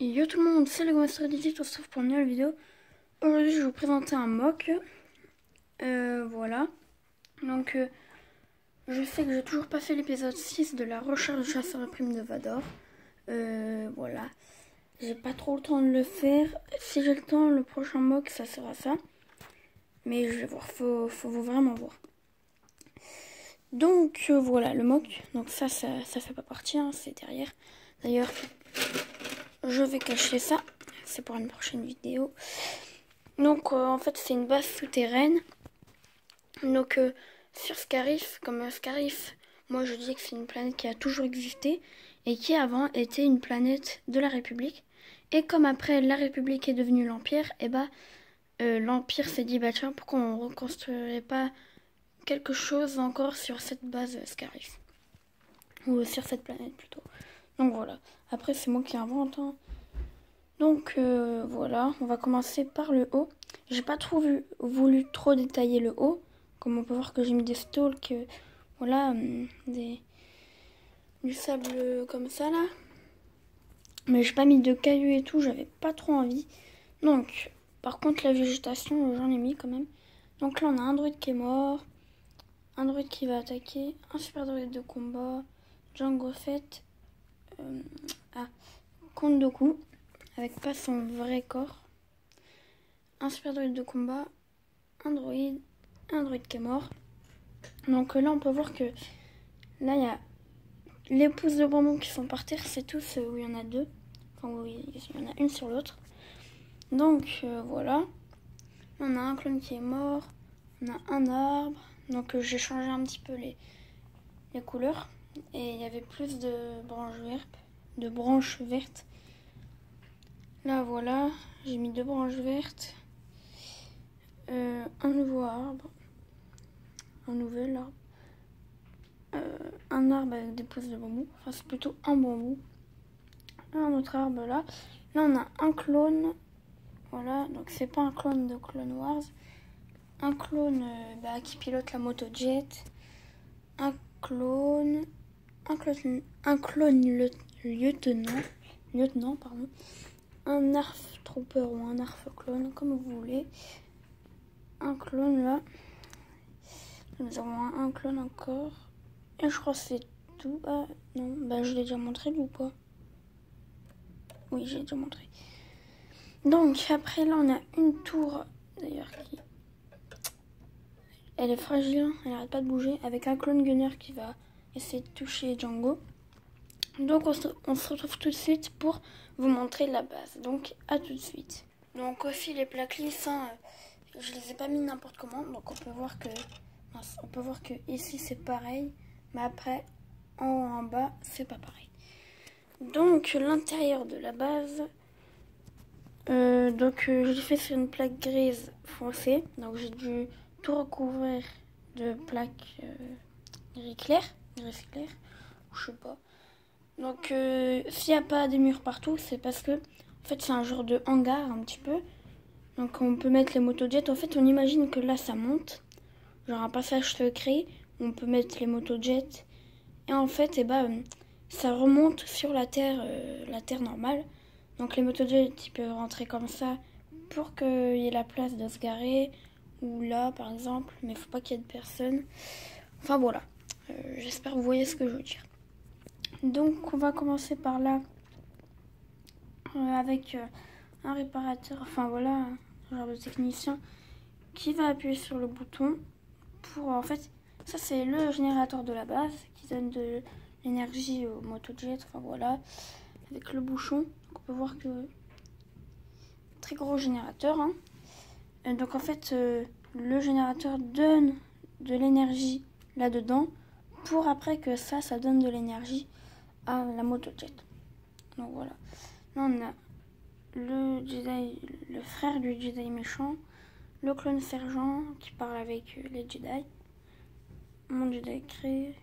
Yo tout le monde, c'est le Master Edit, on se retrouve pour une nouvelle vidéo. Aujourd'hui je vais vous présenter un mock. Voilà. Donc je sais que j'ai toujours pas fait l'épisode 6 de la recherche du chasseur de primes de Vador. Voilà. J'ai pas trop le temps de le faire. Si j'ai le temps, le prochain mock ça sera ça. Mais je vais voir, faut vraiment voir. Donc voilà le mock. Donc ça fait pas partie, hein, c'est derrière. D'ailleurs, je vais cacher ça. C'est pour une prochaine vidéo. Donc en fait c'est une base souterraine. Donc sur Scarif, comme Scarif, moi je dis que c'est une planète qui a toujours existé et qui avant était une planète de la République. Et comme après la République est devenue l'Empire, et bah l'Empire s'est dit bah tiens, pourquoi on reconstruirait pas quelque chose encore sur cette base Scarif, ou sur cette planète plutôt. Donc voilà, après c'est moi qui invente, hein. Donc voilà, on va commencer par le haut. J'ai pas trop voulu trop détailler le haut. Comme on peut voir que j'ai mis des stalks, voilà, du sable comme ça là. Mais j'ai pas mis de cailloux et tout, j'avais pas trop envie. Donc, par contre la végétation, j'en ai mis quand même. Donc là on a un druide qui est mort, un druide qui va attaquer, un super druide de combat, Jango Fett, Count Dooku, avec pas son vrai corps, un super druide de combat, un druide qui est mort. Donc là on peut voir que là il y a les pousses de bambou qui sont par terre, c'est tous où il y en a deux, enfin oui, il y en a une sur l'autre. Donc voilà, on a un clone qui est mort, on a un arbre. Donc j'ai changé un petit peu les couleurs et il y avait plus de branches vertes. Là voilà, j'ai mis 2 branches vertes, un nouveau arbre, un nouvel arbre, un arbre avec des pousses de bambou, enfin c'est plutôt un bambou, un autre arbre là. Là on a un clone, voilà, donc c'est pas un clone de Clone Wars, un clone qui pilote la moto jet, un clone lieutenant, pardon, un Arf Trooper ou un Arf clone, comme vous voulez. Un clone là. Nous avons un clone encore. Et je crois que c'est tout. Ah non, bah je l'ai déjà montré ou pas? Oui, j'ai déjà montré. Donc après là on a une tour d'ailleurs qui... Elle est fragile, elle n'arrête pas de bouger, avec un clone gunner qui va essayer de toucher Jango. Donc on se retrouve tout de suite pour vous montrer la base. Donc à tout de suite. Donc aussi les plaques lisses, hein, je les ai pas mis n'importe comment. Donc on peut voir que ici c'est pareil, mais après en haut en bas c'est pas pareil. Donc l'intérieur de la base, je l'ai fait sur une plaque grise foncée. Donc j'ai dû tout recouvrir de plaques gris clair, je sais pas. Donc s'il n'y a pas des murs partout, c'est parce que en fait c'est un genre de hangar un petit peu. Donc on peut mettre les motojets. En fait on imagine que là ça monte, genre un passage secret, on peut mettre les motojets. Et en fait ça remonte sur la terre normale. Donc les motojets ils peuvent rentrer comme ça pour qu'il y ait la place de se garer. Ou là par exemple, mais il faut pas qu'il y ait de personnes. Enfin voilà, j'espère que vous voyez ce que je veux dire. Donc on va commencer par là avec un réparateur, enfin voilà, un genre de technicien qui va appuyer sur le bouton pour, en fait, ça c'est le générateur de la base qui donne de l'énergie au motojet, enfin voilà, avec le bouchon. Donc, on peut voir que très gros générateur, hein. Donc en fait le générateur donne de l'énergie là-dedans pour après que ça donne de l'énergie à la motojet. Donc voilà. Là on a le Jedi, le frère du Jedi méchant, le clone sergent qui parle avec les Jedi, mon Jedi créé,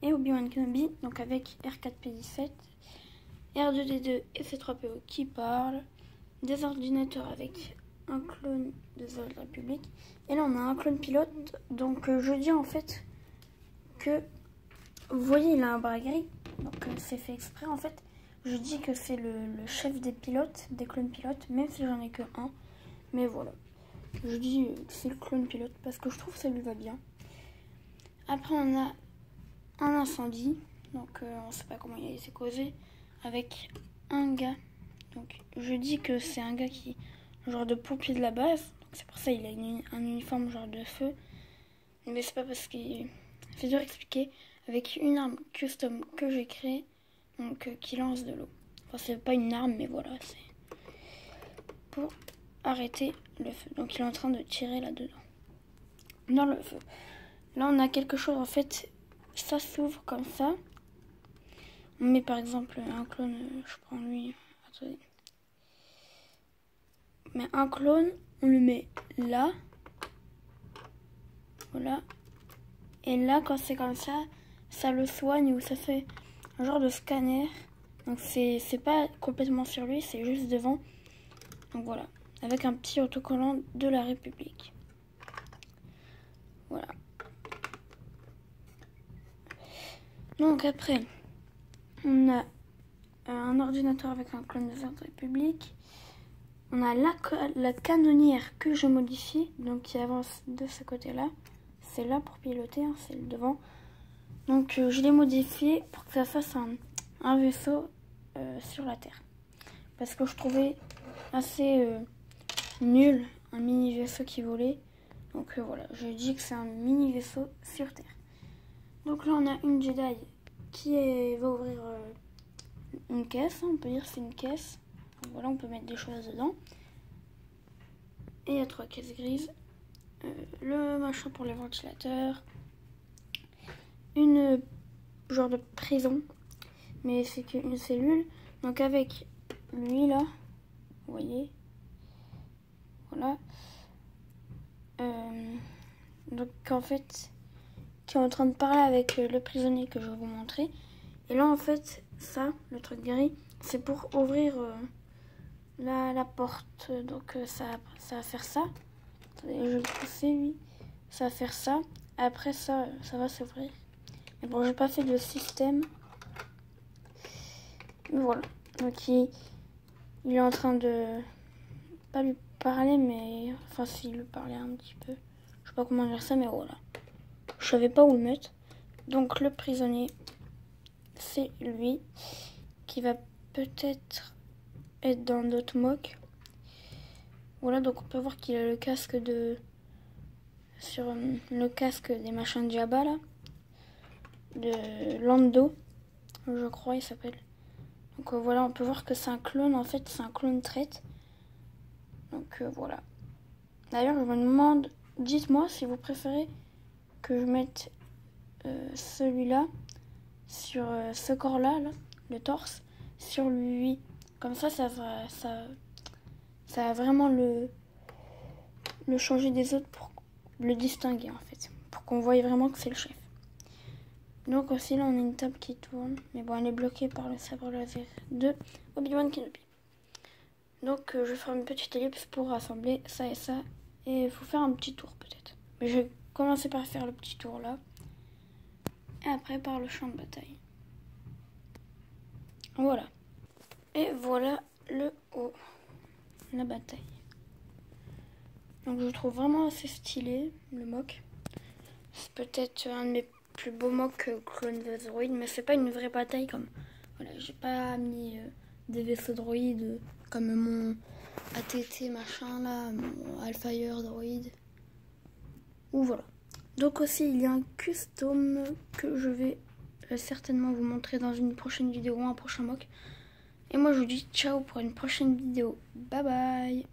et Obi-Wan Kenobi, donc avec R4P17, R2D2 et C3PO qui parlent, des ordinateurs avec un clone de la République, et là on a un clone pilote. Donc je dis en fait que, vous voyez il a un bras gris, donc c'est fait exprès en fait. je dis que c'est le chef des pilotes, des clones pilotes, même si j'en ai que un. Mais voilà, je dis que c'est le clone pilote parce que je trouve que ça lui va bien. Après, on a un incendie, donc on sait pas comment il a été causé, avec un gars. Donc je dis que c'est un gars qui genre de pompier de la base, donc c'est pour ça qu'il a un uniforme genre de feu. Mais c'est pas parce qu'il c'est dur à expliquer, avec une arme custom que j'ai créée, donc qui lance de l'eau. Enfin c'est pas une arme, mais voilà, c'est pour arrêter le feu. Donc il est en train de tirer là-dedans, dans le feu. Là on a quelque chose, en fait, ça s'ouvre comme ça. On met par exemple un clone, je prends lui, attendez. Mais un clone, on le met là. Voilà. Et là, quand c'est comme ça le soigne ou ça fait un genre de scanner. Donc c'est pas complètement sur lui, c'est juste devant. Donc voilà. Avec un petit autocollant de la République. Voilà. Donc après, on a un ordinateur avec un clone de la République. On a la canonnière que je modifie, donc qui avance de ce côté-là. C'est là pour piloter, hein, c'est le devant. Donc je l'ai modifié pour que ça fasse un vaisseau sur la Terre. Parce que je trouvais assez nul un mini vaisseau qui volait. Donc voilà, je dis que c'est un mini vaisseau sur Terre. Donc là on a une Jedi qui va ouvrir une caisse, hein, on peut dire que c'est une caisse. Donc voilà, on peut mettre des choses dedans. Et il y a 3 caisses grises. Le machin pour les ventilateurs. Une genre de prison. Mais c'est qu'une cellule. Donc avec lui là. Vous voyez. Voilà. Donc en fait. Qui est en train de parler avec le prisonnier que je vais vous montrer. Et là en fait. Ça, le truc gris. C'est pour ouvrir la porte. Donc ça va faire ça. Attendez, je vais le pousser lui. Ça va faire ça. Après ça va s'ouvrir. Mais bon, j'ai pas fait de système. Mais voilà. Donc il est en train de pas lui parler, mais enfin s'il lui parlait un petit peu. Je sais pas comment dire ça, mais voilà. Je savais pas où le mettre. Donc le prisonnier, c'est lui qui va peut-être être dans d'autres mocks. Voilà, donc on peut voir qu'il a le casque sur le casque des machins de Jabba là, de Lando, je crois il s'appelle. Donc voilà, on peut voir que c'est un clone, en fait c'est un clone traite. Donc voilà. D'ailleurs je me demande, dites-moi si vous préférez que je mette celui-là sur ce corps-là, là, le torse, sur lui. Comme ça va vraiment le changer des autres pour le distinguer en fait. Pour qu'on voie vraiment que c'est le chef. Donc aussi là on a une table qui tourne. Mais bon elle est bloquée par le sabre laser de Obi-Wan Kenobi. Donc je vais faire une petite ellipse pour rassembler ça et ça. Et vous faire un petit tour peut-être. Mais je vais commencer par faire le petit tour là. Et après par le champ de bataille. Voilà. Et voilà le haut. La bataille. Donc je trouve vraiment assez stylé le mock. C'est peut-être un de mes plus beaux mocks que Clone the Droid, mais c'est pas une vraie bataille comme. Voilà, j'ai pas mis des vaisseaux droïdes comme mon ATT machin là, mon Alphayer droïde. Ou voilà. Donc aussi il y a un custom que je vais certainement vous montrer dans une prochaine vidéo ou un prochain mock. Et moi je vous dis ciao pour une prochaine vidéo. Bye bye.